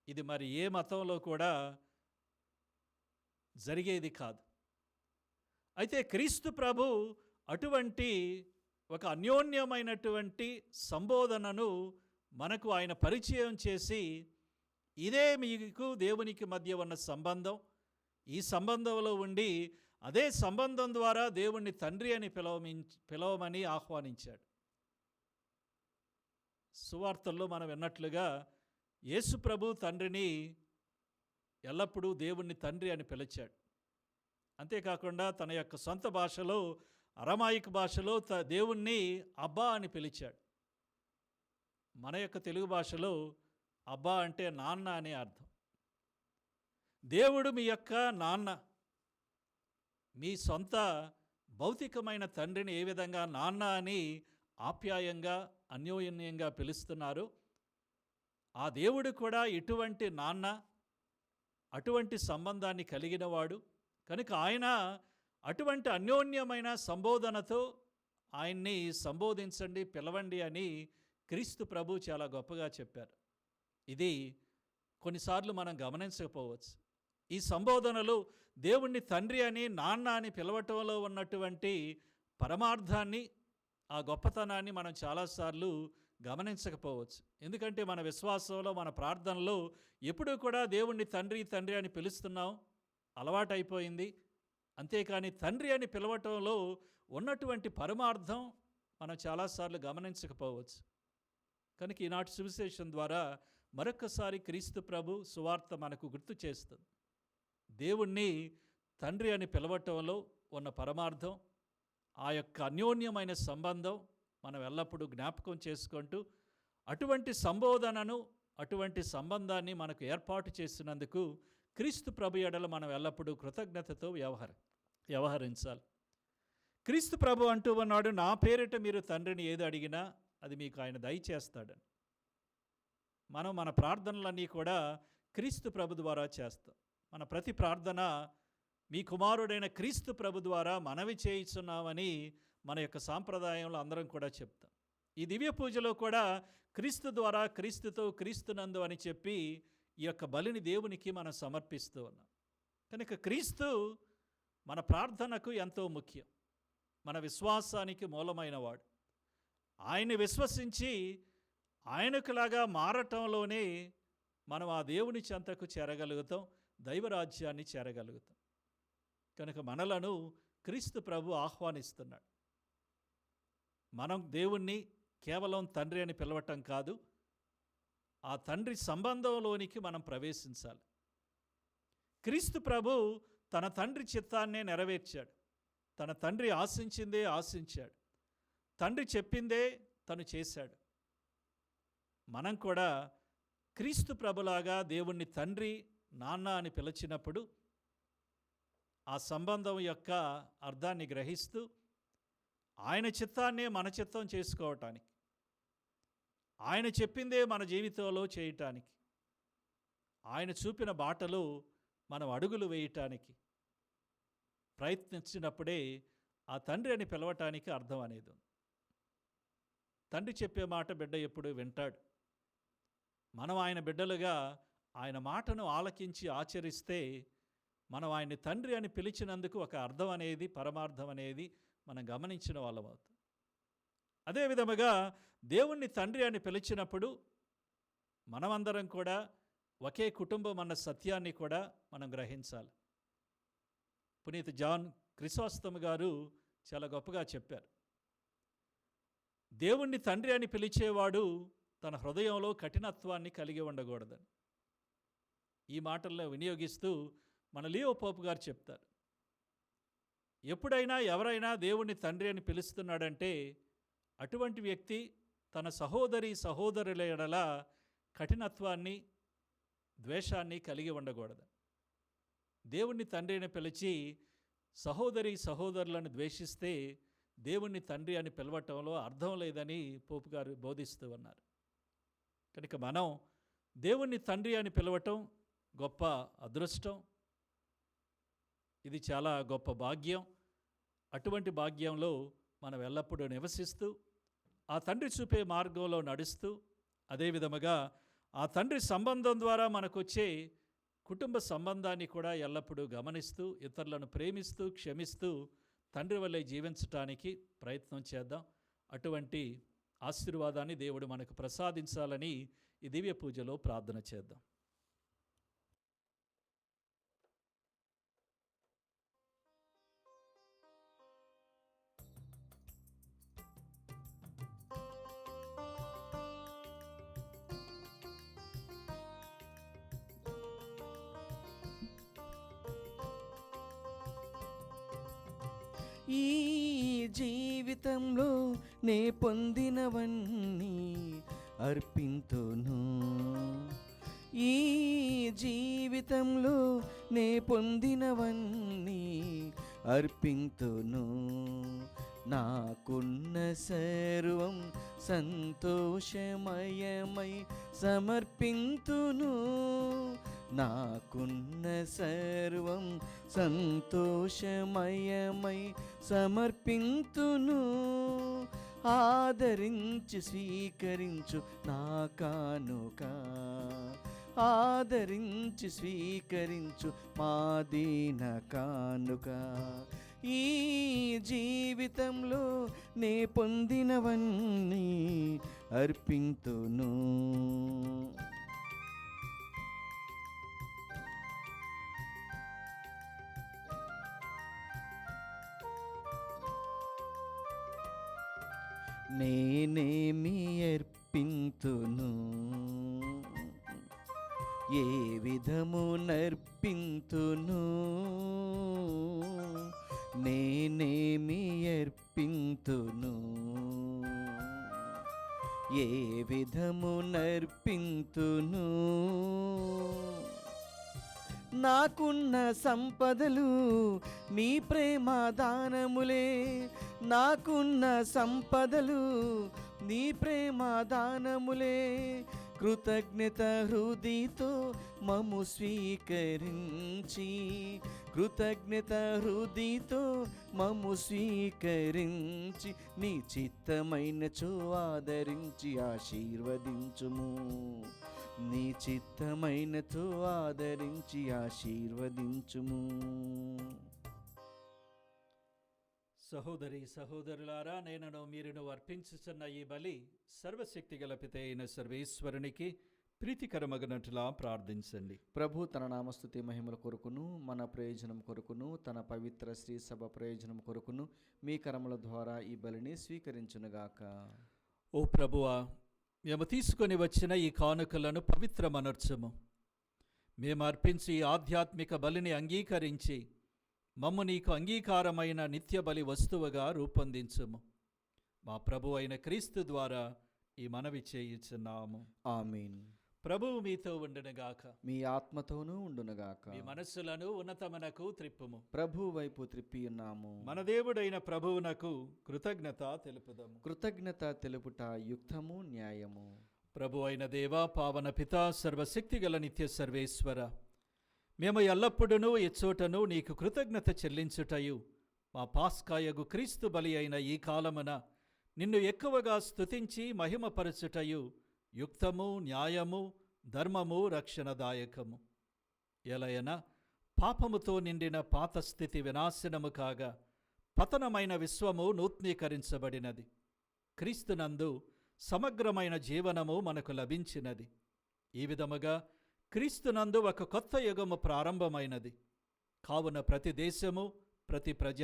Speaker 2: ఇది మరి ఏ మతంలో కూడా జరిగేది కాదు. అయితే క్రీస్తు ప్రభు అటువంటి ఒక అన్యోన్యమైనటువంటి సంబోధనను మనకు ఆయన పరిచయం చేసి, ఇదే మీకు దేవునికి మధ్య ఉన్న సంబంధం, ఈ సంబంధంలో ఉండి అదే సంబంధం ద్వారా దేవుణ్ణి తండ్రి అని పిలవమని ఆహ్వానించాడు. సువార్తల్లో మనం విన్నట్లుగా యేసు ప్రభు తండ్రిని ఎల్లప్పుడూ దేవుణ్ణి తండ్రి అని పిలిచాడు. అంతేకాకుండా తన యొక్క సొంత భాషలో, అరమాయిక్ భాషలో దేవుణ్ణి అబ్బా అని పిలిచాడు. మన యొక్క తెలుగు భాషలో అబ్బా అంటే నాన్న అనే అర్థం. దేవుడు మీ యొక్క నాన్న, మీ సొంత భౌతికమైన తండ్రిని ఏ విధంగా నాన్న అని ఆప్యాయంగా అన్యోన్యంగా పిలుస్తున్నారు, ఆ దేవుడు కూడా ఇటువంటి నాన్న, అటువంటి సంబంధాన్ని కలిగినవాడు కనుక ఆయన అటువంటి అన్యోన్యమైన సంబోధనతో ఆయన్ని సంబోధించండి, పిలవండి అని క్రీస్తు ప్రభు చాలా గొప్పగా చెప్పారు. ఇది కొన్నిసార్లు మనం గమనించకపోవచ్చు. ఈ సంబోధనలు దేవుణ్ణి తండ్రి అని, నాన్న అని పిలవటంలో ఉన్నటువంటి పరమార్థాన్ని, ఆ గొప్పతనాన్ని మనం చాలాసార్లు గమనించకపోవచ్చు. ఎందుకంటే మన విశ్వాసంలో, మన ప్రార్థనలో ఎప్పుడూ కూడా దేవుణ్ణి తండ్రి తండ్రి అని పిలుస్తున్నాం, అలవాటైపోయింది. అంతేకాని తండ్రి అని పిలవటంలో ఉన్నటువంటి పరమార్థం మనం చాలాసార్లు గమనించకపోవచ్చు. కనుక ఈనాటి సువిశేషం ద్వారా మరొక్కసారి క్రీస్తు ప్రభు సువార్త మనకు గుర్తు చేస్తుంది. దేవుణ్ణి తండ్రి అని పిలవటంలో ఉన్న పరమార్థం, ఆ యొక్క అన్యోన్యమైన సంబంధం మనం ఎల్లప్పుడూ జ్ఞాపకం చేసుకుంటూ అటువంటి సంబోధనను, అటువంటి సంబంధాన్ని మనకు ఏర్పాటు చేసినందుకు క్రీస్తు ప్రభు ఎడల మనం ఎల్లప్పుడూ కృతజ్ఞతతో వ్యవహరించాలి. క్రీస్తు ప్రభు అంటూ ఉన్నాడు, నా పేరిట మీరు తండ్రిని ఏది అడిగినా అది మీకు ఆయన దయచేస్తాడని. మనం మన ప్రార్థనలన్నీ కూడా క్రీస్తు ప్రభు ద్వారా చేస్తాం. మన ప్రతి ప్రార్థన మీ కుమారుడైన క్రీస్తు ప్రభు ద్వారా మనవి చేయిస్తున్నామని మన యొక్క సాంప్రదాయంలో అందరం కూడా చెప్తాం. ఈ దివ్య పూజలో కూడా క్రీస్తు ద్వారా, క్రీస్తుతో, క్రీస్తునందు అని చెప్పి ఈ యొక్క బలిని దేవునికి మనం సమర్పిస్తూ ఉన్నాం. కనుక క్రీస్తు మన ప్రార్థనకు ఎంతో ముఖ్యం, మన విశ్వాసానికి మూలమైన వాడు. ఆయన్ని విశ్వసించి ఆయనకులాగా మారటంలోనే మనం ఆ దేవుని చెంతకు చేరగలుగుతాం, దైవరాజ్యాన్ని చేరగలుగుతాం. కనుక మనలను క్రీస్తు ప్రభు ఆహ్వానిస్తున్నాడు. మనం దేవుణ్ణి కేవలం తండ్రి అని పిలవటం కాదు, ఆ తండ్రి సంబంధంలోనికి మనం ప్రవేశించాలి. క్రీస్తు ప్రభు తన తండ్రి చిత్తాన్నే నెరవేర్చాడు. తన తండ్రి ఆశించిందే ఆశించాడు. తండ్రి చెప్పిందే తను చేశాడు. మనం కూడా క్రీస్తు ప్రభులాగా దేవుణ్ణి తండ్రి, నాన్న అని పిలిచినప్పుడు ఆ సంబంధం యొక్క అర్థాన్ని గ్రహిస్తూ ఆయన చిత్తాన్నే మన చిత్తం చేసుకోవటానికి, ఆయన చెప్పిందే మన జీవితంలో చేయటానికి, ఆయన చూపిన బాటలు మనం అడుగులు వేయటానికి ప్రయత్నించినప్పుడే ఆ తండ్రి అని పిలవటానికి అర్థం అనేది ఉంది. తండ్రి చెప్పే మాట బిడ్డ ఎప్పుడు వింటాడు. మనం ఆయన బిడ్డలుగా ఆయన మాటను ఆలకించి ఆచరిస్తే మనం ఆయన్ని తండ్రి అని పిలిచినందుకు ఒక అర్థం అనేది, పరమార్థం అనేది మనం గమనించిన వాళ్ళం అవుతాం. అదే విధముగా దేవుణ్ణి తండ్రి అని పిలిచినప్పుడు మనమందరం కూడా ఒకే కుటుంబం అన్న సత్యాన్ని కూడా మనం గ్రహించాలి. పునీత్ జాన్ క్రిసోస్తం గారు చాలా గొప్పగా చెప్పారు, దేవుణ్ణి తండ్రి అని పిలిచేవాడు తన హృదయంలో కఠినత్వాన్ని కలిగి ఉండకూడదని. ఈ మాటల్లో వినియోగిస్తూ మన లియో పోప్ గారు చెప్తారు, ఎప్పుడైనా ఎవరైనా దేవుణ్ణి తండ్రి అని పిలుస్తున్నాడంటే అటువంటి వ్యక్తి తన సహోదరుల ఎడల కఠినత్వాన్ని, ద్వేషాన్ని కలిగి ఉండకూడదు. దేవుణ్ణి తండ్రి అని పిలిచి సహోదరులను ద్వేషిస్తే దేవుణ్ణి తండ్రి అని పిలవటంలో అర్థం లేదని పోపు గారు బోధిస్తూ ఉన్నారు. కనుక మనం దేవుణ్ణి తండ్రి అని పిలవటం గొప్ప అదృష్టం, ఇది చాలా గొప్ప భాగ్యం. అటువంటి భాగ్యంలో మనం ఎల్లప్పుడూ నివసిస్తూ ఆ తండ్రి చూపే మార్గంలో నడుస్తూ, అదేవిధముగా ఆ తండ్రి సంబంధం ద్వారా మనకు వచ్చే కుటుంబ సంబంధాన్ని కూడా ఎల్లప్పుడూ గమనిస్తూ, ఇతరులను ప్రేమిస్తూ, క్షమిస్తూ తండ్రి వల్లే జీవించటానికి ప్రయత్నం చేద్దాం. అటువంటి ఆశీర్వాదాన్ని దేవుడు మనకు ప్రసాదించాలని ఈ దివ్య పూజలో ప్రార్థన చేద్దాం.
Speaker 1: ఈ జీవితంలో నే పొందినవన్నీ అర్పింతును, ఈ జీవితంలో నే పొందినవన్నీ అర్పింతును. నాకున్న సర్వం సంతోషమయమై సమర్పింతును, నాకున్న సర్వం సంతోషమయమై సమర్పింతును. ఆదరించి స్వీకరించు నా కానుక, ఆదరించి స్వీకరించు మా దీన కానుక. ఈ జీవితంలో నే పొందినవన్నీ అర్పింతును. నేనేమి అర్పింతును, ఏ విధము నర్పింతును, నేనేమి అర్పింతును, ఏ విధము నర్పింతును. నాకున్న సంపదలు నీ ప్రేమ దానములే, నాకున్న సంపదలు నీ ప్రేమ దానములే. కృతజ్ఞత హృదయతో మమ్ము స్వీకరించి, కృతజ్ఞత హృదయతో మమ్ము స్వీకరించి, నీ చిత్తమైనచో ఆదరించి ఆశీర్వదించుము, నీ చిత్తమైనతో ఆదరించి ఆశీర్వదించుము.
Speaker 2: సహోదరి సహోదరులారా, నేనను మీరును అర్పించుచున్న ఈ బలి సర్వశక్తి గల పిత అయిన సర్వేశ్వరునికి ప్రీతికరమగనట్లా ప్రార్థించండి.
Speaker 1: ప్రభు తన నామస్తుతి మహిమల కొరకును, మన ప్రయోజనం కొరకును, తన పవిత్ర శ్రీ సభ ప్రయోజనం కొరకును మీ కరముల ద్వారా ఈ బలిని స్వీకరించునుగాక.
Speaker 2: ఓ ప్రభువా, మేము తీసుకొని వచ్చిన ఈ కానుకలను పవిత్రమనర్చము. మేము అర్పించి ఈ ఆధ్యాత్మిక బలిని అంగీకరించి మమ్ము నీకు అంగీకారమైన నిత్య బలి వస్తువుగా రూపొందించుము. మా ప్రభు అయిన క్రీస్తు ద్వారా ఈ మనవి చేయుచున్నాము.
Speaker 1: ఆమేన్.
Speaker 2: ప్రభువు మీతో ఉండునుగాక,
Speaker 1: మీ ఆత్మతోనూ ఉండునుగాక.
Speaker 2: మీ మనస్సులను ఉన్నతమునకు త్రిప్పుము.
Speaker 1: ప్రభు వైపు త్రిప్పి ఉన్నాము.
Speaker 2: మన దేవుడైన ప్రభువునకు కృతజ్ఞత తెలుపుదము.
Speaker 1: కృతజ్ఞత తెలుపుట యుక్తము, న్యాయము.
Speaker 2: ప్రభు అయిన దేవా, పావన పితా, సర్వశక్తిగల నిత్య సర్వేశ్వర, మేము ఎల్లప్పుడూ ఎచ్చోటను నీకు కృతజ్ఞత చెల్లించుటయు, మా పాస్కాయగు క్రీస్తు బలి అయిన ఈ కాలమున నిన్ను ఎక్కువగా స్తుతించి మహిమపరచుటయు యుక్తము, న్యాయము, ధర్మము, రక్షణదాయకము. ఎలయన పాపముతో నిండిన పాత స్థితి వినాశనము కాగా పతనమైన విశ్వము నూతనీకరించబడినది. క్రీస్తునందు సమగ్రమైన జీవనము మనకు లభించినది. ఈ విధముగా క్రీస్తునందు ఒక కొత్త యుగము ప్రారంభమైనది. కావున ప్రతి దేశము, ప్రతి ప్రజ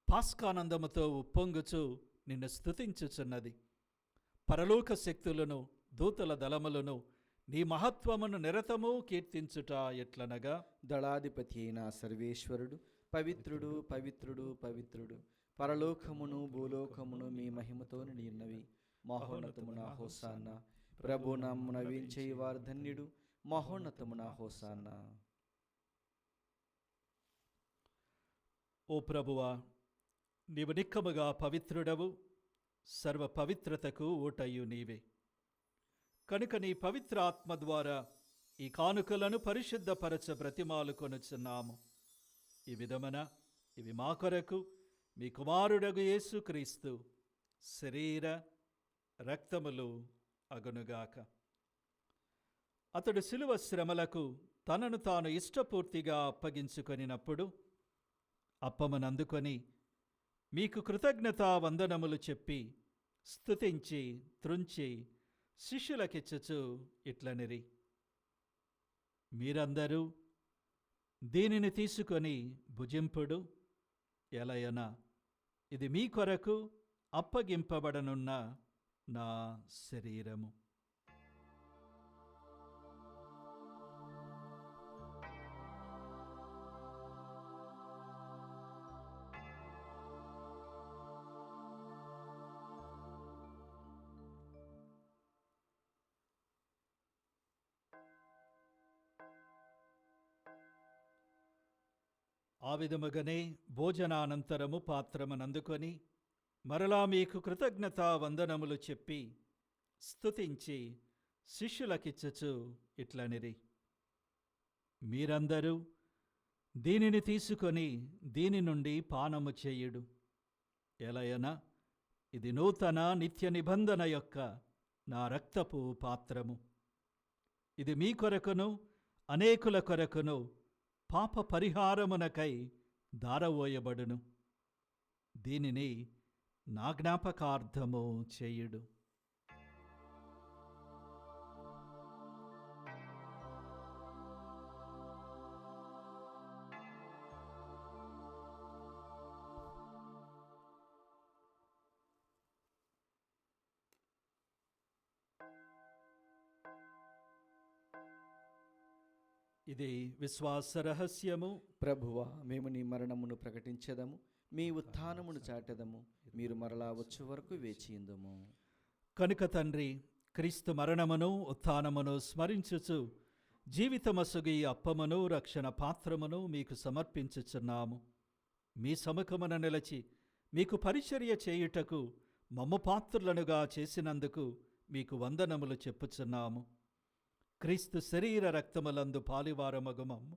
Speaker 2: పాస్కానందముతో ఉప్పొంగుచు నిన్ను స్తుతించుచున్నది. పరలోక శక్తులను, దూతల దళములను నీ మహత్వమును నిరతము కీర్తించుట ఎట్లనగా,
Speaker 1: దళాధిపతి అయిన సర్వేశ్వరుడు పవిత్రుడు, పవిత్రుడు, పవిత్రుడు, పరలోకమును భూలోకమును మీ మహిమతో నిండినవి. మహోన్నతమున హోసాన్నా. ప్రభు నామమున వేంచేయువారు ధన్యుడు. మహోన్నతమున హోసాన్నా.
Speaker 2: ఓ ప్రభువా, నీవు నిక్కముగా పవిత్రుడవు, సర్వ పవిత్రతకు ఊటయు నీవే. కనుక నీ పవిత్ర ఆత్మ ద్వారా ఈ కానుకలను పరిశుద్ధపరచ బ్రతిమాలు కొనుచున్నాము. ఈ విధమున ఇవి మా కొరకు మీ కుమారుడగు యేసుక్రీస్తు శరీర రక్తములు అగునుగాక. అతడు శిలువ శ్రమలకు తనను తాను ఇష్టపూర్తిగా అప్పగించుకొనినప్పుడు అప్పమునందుకొని మీకు కృతజ్ఞతా వందనములు చెప్పి స్తుతించి త్రుంచి శిష్యులకిచ్చుచు ఇట్లనిరి, మీరందరూ దీనిని తీసుకొని భుజింపుడు. ఎలయన ఇది మీ కొరకు అప్పగింపబడనున్న నా శరీరము. ఆ విధముగానే భోజనానంతరము పాత్రమునందుకొని మరలా మీకు కృతజ్ఞతా వందనములు చెప్పి స్తుతించి శిష్యులకిచ్చుచు ఇట్లనిరి, మీరందరూ దీనిని తీసుకొని దీని నుండి పానము చేయుడు. ఎలయన ఇది నూతన నిత్య నిబంధన యొక్క నా రక్తపు పాత్రము. ఇది మీ కొరకును అనేకుల కొరకును పాప పరిహారమునకై దారవోయబడును. దీనిని నా జ్ఞాపకార్థము చేయుడు. ఇది విశ్వాస రహస్యము.
Speaker 1: ప్రభువా, మేము నీ మరణమును ప్రకటించెదము, మీ ఉత్థానమును చాటెదము. మీరు మరలా వచ్చు వరకు వేచియుందుము.
Speaker 2: కనుక తండ్రి, క్రీస్తు మరణమును ఉత్థానమును స్మరించుచు జీవితమసుగు ఈ అప్పమును రక్షణ పాత్రమును మీకు సమర్పించుచున్నాము. మీ సముఖమున నిలచి మీకు పరిచర్య చేయుటకు మమ్ము పాత్రులనుగా చేసినందుకు మీకు వందనములు చెప్పుచున్నాము. క్రీస్తు శరీర రక్తములందు పాలివారమగు మమ్ము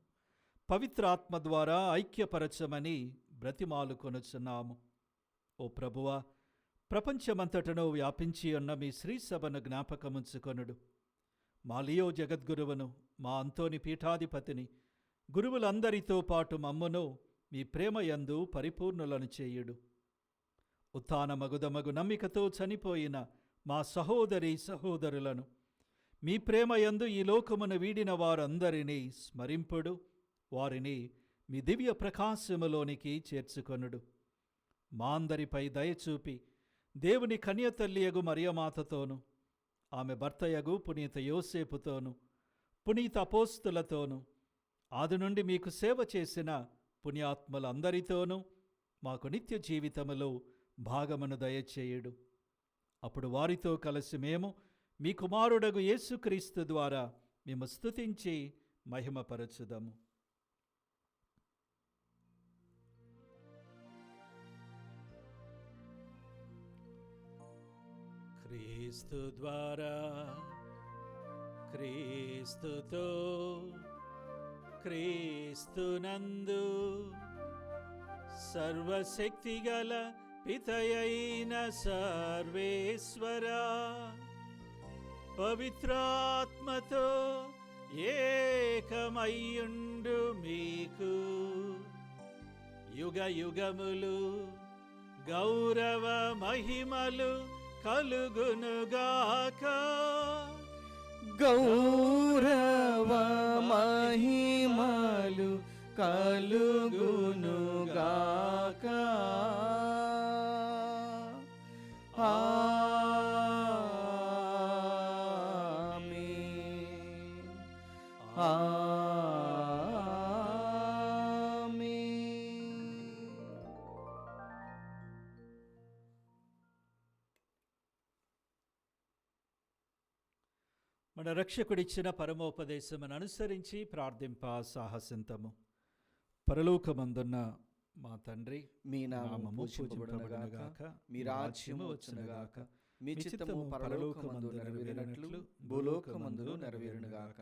Speaker 2: పవిత్రాత్మ ద్వారా ఐక్యపరచమని బ్రతిమాలు కొనుచున్నాము. ఓ ప్రభువా, ప్రపంచమంతటను వ్యాపించి ఉన్న మీ శ్రీసభను జ్ఞాపకముంచుకొనుడు. మా లియో జగద్గురువును, మా అంతోని పీఠాధిపతిని, గురువులందరితో పాటు మమ్మును మీ ప్రేమయందు పరిపూర్ణులను చేయుడు. ఉత్థానమగుదమగు నమ్మికతో చనిపోయిన మా సహోదరి సహోదరులను మీ ప్రేమయందు ఈ లోకమును వీడిన వారందరినీ స్మరింపుడు. వారిని మీ దివ్య ప్రకాశములోనికి చేర్చుకొనుడు. మా అందరిపై దయచూపి దేవుని కన్యతల్లియగు మరియమాతతోను, ఆమె భర్తయగు పునీత యోసేపుతోను, పునీత అపోస్తులతోను, ఆది నుండి మీకు సేవ చేసిన పుణ్యాత్ములందరితోనూ మాకు నిత్య జీవితములో భాగమును దయచేయుడు. అప్పుడు వారితో కలిసి మేము మీ కుమారుడగు యేసుక్రీస్తు ద్వారా మేము స్తుతించి మహిమపరచుదము. క్రీస్తు ద్వారా, క్రీస్తుతో, క్రీస్తునందు సర్వశక్తిగల పితయైన సర్వేశ్వరా, పవిత్రాత్మతో ఏకమయ్యుండు మీకు యుగ యుగములు గౌరవ మహిమలు కలుగునుగాక.
Speaker 1: గౌరవ మహిమలు కలుగునుగాక. ఆమేన్. ఆమేన్.
Speaker 2: మన రక్షకుడిచ్చిన పరమోపదేశమును అనుసరించి ప్రార్థింప సాహసింతము. పరలోకమందున్న మా తండ్రి,
Speaker 1: మీ నామము పూజింపబడునుగాక, మీ రాజ్యము వచ్చునుగాక, మీ చిత్తము పరలోకమందు నెరవేరినట్లు భూలోకమందు నెరవేరునుగాక.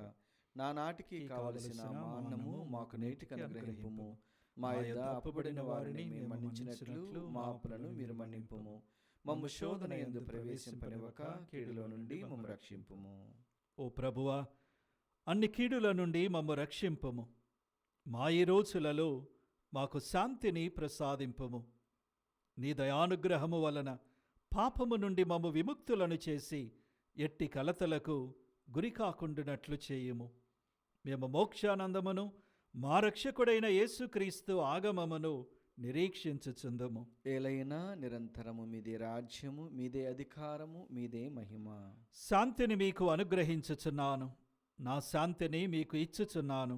Speaker 1: నానాటికి కావలసిన మా అన్నము మాకు నేటికి అనుగ్రహింపుము. మా యొద్ద అప్పుబడిన వారిని మేము మన్నించినట్లు మా అప్పులను మీరు మన్నింపుము. మమ్ము శోధన యందు ప్రవేశింపనివ్వక కీడులో నుండి మమ్ము రక్షింపుము.
Speaker 2: ఓ ప్రభువా, అన్ని కీడుల నుండి మమ్ము రక్షింపుము. మా ఈ రోజులలో మాకు శాంతిని ప్రసాదింపుము. నీ దయానుగ్రహము వలన పాపము నుండి మమ్ము విముక్తులను చేసి ఎట్టి కలతలకు గురి కాకుండునట్లు చేయుము. మేము మోక్షానందమును మా రక్షకుడైన యేసుక్రీస్తు ఆగమమును నిరీక్షించుచుందుము.
Speaker 1: ఏలైనా నిరంతరము మీదే రాజ్యము, మీదే అధికారము, మీదే మహిమ.
Speaker 2: శాంతిని మీకు అనుగ్రహించుచున్నాను, నా శాంతిని మీకు ఇచ్చుచున్నాను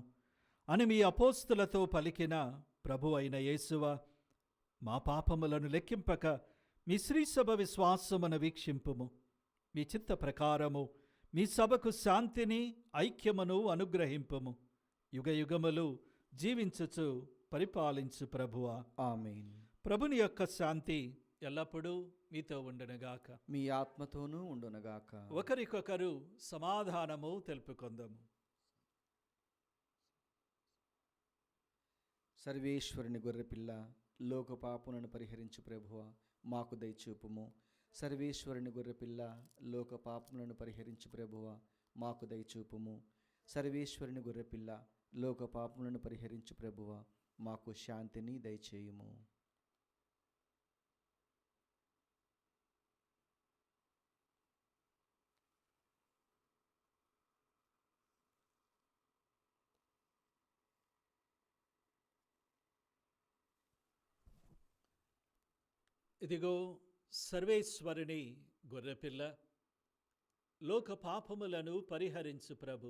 Speaker 2: అని మీ అపోస్తులతో పలికిన ప్రభు అయిన యేసువా, మా పాపములను లెక్కింపక మీ శ్రీసభ విశ్వాసమును వీక్షింపుము. మీ చిత్త ప్రకారము మీ సభకు శాంతిని ఐక్యమును అనుగ్రహింపుము. యుగ యుగములు జీవించుచు పరిపాలించు ప్రభువా.
Speaker 1: ఆమేన్.
Speaker 2: ప్రభుని యొక్క శాంతి ఎల్లప్పుడూ మీతో ఉండునుగాక.
Speaker 1: మీ ఆత్మతోనూ ఉండునుగాక.
Speaker 2: ఒకరికొకరు సమాధానము తెలుపుకొందము.
Speaker 1: సర్వేశ్వరుని గొర్రెపిల్ల, లోక పాపములను పరిహరించు ప్రభువా, మాకు దయచూపుము. సర్వేశ్వరుని గొర్రెపిల్ల, లోక పాపములను పరిహరించు ప్రభువా, మాకు దయచూపుము. సర్వేశ్వరుని గొర్రెపిల్ల, లోక పాపములను పరిహరించు ప్రభువా, మాకు శాంతిని దయచేయుము.
Speaker 2: ఇదిగో సర్వేశ్వరుని గొర్రెపిల్ల, లోక పాపములను పరిహరించు ప్రభు.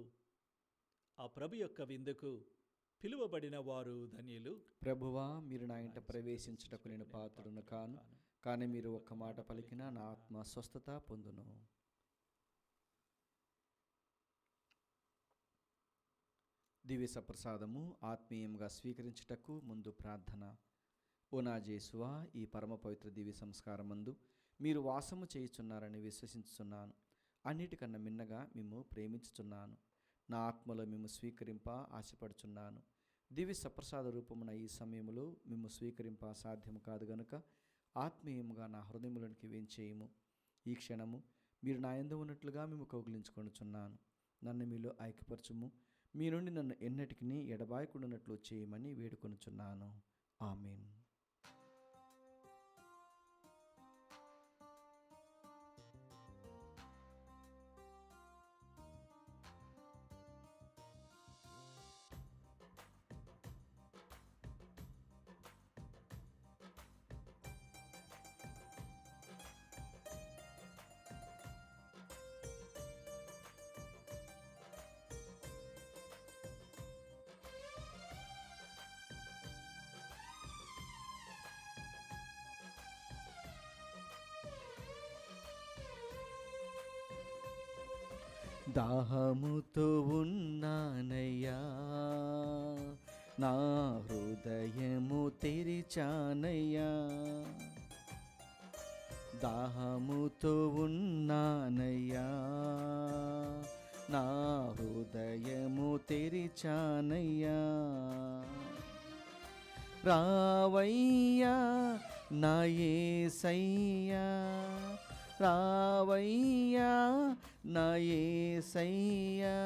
Speaker 2: ఆ ప్రభు యొక్క విందుకు పిలువబడిన వారు ధన్యులు.
Speaker 1: ప్రభువా, మీరు నా ఇంట ప్రవేశించుటకు నేను పాత్రుడను కాను, కానీ మీరు ఒక్క మాట పలికినా నా ఆత్మ స్వస్థత పొందును. దివ్య సప్రసాదము ఆత్మీయంగా స్వీకరించుటకు ముందు ప్రార్థన. ఓ నా జేసువా, ఈ పరమ పవిత్ర దివ్య సంస్కారమందు మీరు వాసము చేయుచున్నారని విశ్వసించుచున్నాను. అన్నిటికన్నా మిన్నగా మిమ్ము ప్రేమించుచున్నాను. నా ఆత్మలో మిమ్ము స్వీకరింప ఆశపడుచున్నాను. దివ్య సప్రసాద రూపమున ఈ సమయములో మిమ్ము స్వీకరింప సాధ్యము కాదు గనుక ఆత్మీయముగా నా హృదయములోనికి వేంచేయము. ఈ క్షణము మీరు నా యందు ఉన్నట్లుగా మేము కౌగిలించుకొనుచున్నాను. నన్ను మీలో ఐక్యపరచుము. మీ నుండి నన్ను ఎన్నటికీ ఎడబాయకుండానట్లు చేయమని వేడుకొనుచున్నాను. ఆమేన్. దాహముతో ఉన్నానయ్యా, నా హృదయము తెరిచానయ్యా. దాహముతో ఉన్నానయ్యా, నా హృదయము తెరిచానయ్యా. రావయ్యా నా యేసయ్యా, రావయ్యా నా యేసయ్యా.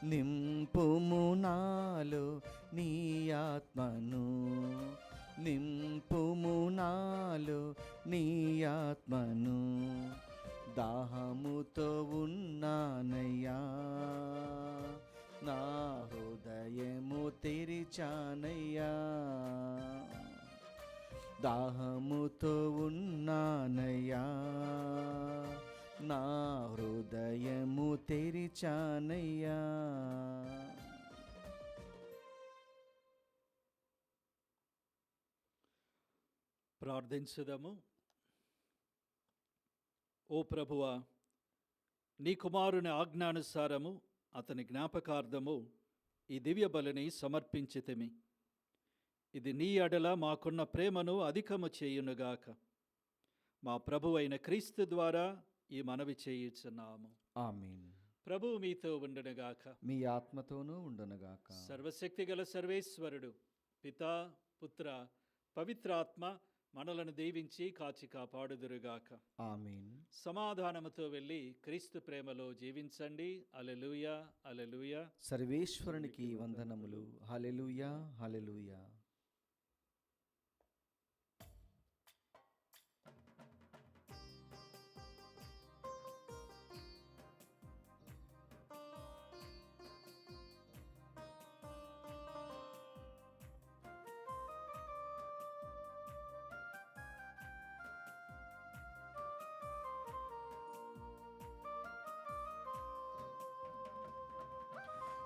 Speaker 1: నింపుము నాలో నీ ఆత్మను, నింపుము నాలో నీ ఆత్మను. దాహముతో ఉన్నానయ్యా, నా హృదయము తెరిచానయ్యా. దాహముతో ఉన్నానయ్యా, నా హృదయము తెరిచానయ్యా.
Speaker 2: ప్రార్థించుదాము. ఓ ప్రభువా, నీ కుమారుని ఆజ్ఞానుసారము అతని జ్ఞాపకార్థము ఈ దివ్య బలిని సమర్పించితిమి. ఇది నీ ఎడల మాకున్న ప్రేమను అధికము చేయునుగాక. మా ప్రభువైన క్రీస్తు ద్వారా ఈ మనవి చేయుచున్నాము.
Speaker 1: ఆమేన్.
Speaker 2: ప్రభువు మీతో ఉండునుగాక.
Speaker 1: మీ ఆత్మతోనూ ఉండునుగాక.
Speaker 2: సర్వశక్తిగల సర్వేశ్వరుడు పితా, పుత్ర, పవిత్రాత్మ మనలను దీవించి కాచి కాపాడుదురుగాక.
Speaker 1: ఆమేన్.
Speaker 2: సమాధానముతో వెళ్ళి క్రీస్తు ప్రేమలో జీవించండి. హల్లెలూయా, హల్లెలూయా.
Speaker 1: సర్వేశ్వరునికి వందనములు. హల్లెలూయా, హల్లెలూయా.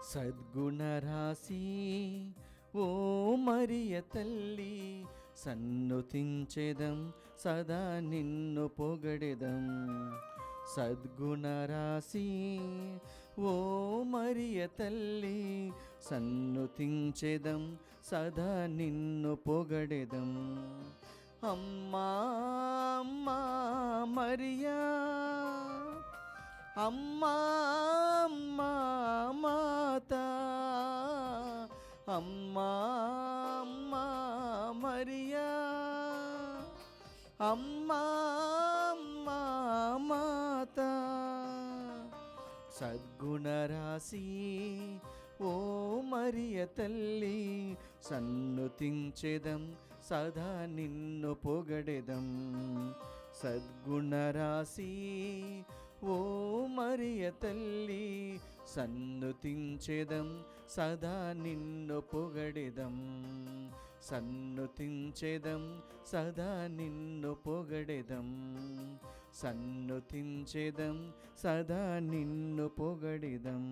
Speaker 1: సద్గుణరాశి ఓ మరియ తల్లి, సన్నుతించెదం సదా నిన్ను పొగడెదం. సద్గుణరాశి ఓ మరియ తల్లి, సన్నుతించెదం సదా నిన్ను పొగడెదం. అమ్మా అమ్మా మరియా, అమ్మా అమ్మా మాతా, అమ్మా అమ్మా మరియా, అమ్మా అమ్మా మాతా. సద్గుణరాశి ఓ మరియ తల్లి, సన్నుతించెదం సదా నిన్ను పొగడెదం. సద్గుణరాశి ఓ మరియ తల్లి, సన్నుతించెదం సదా నిన్ను పొగడెదం. సన్నుతించెదం సదా నిన్ను పొగడెదం. సన్నుతించెదం సదా నిన్ను పొగడెదం.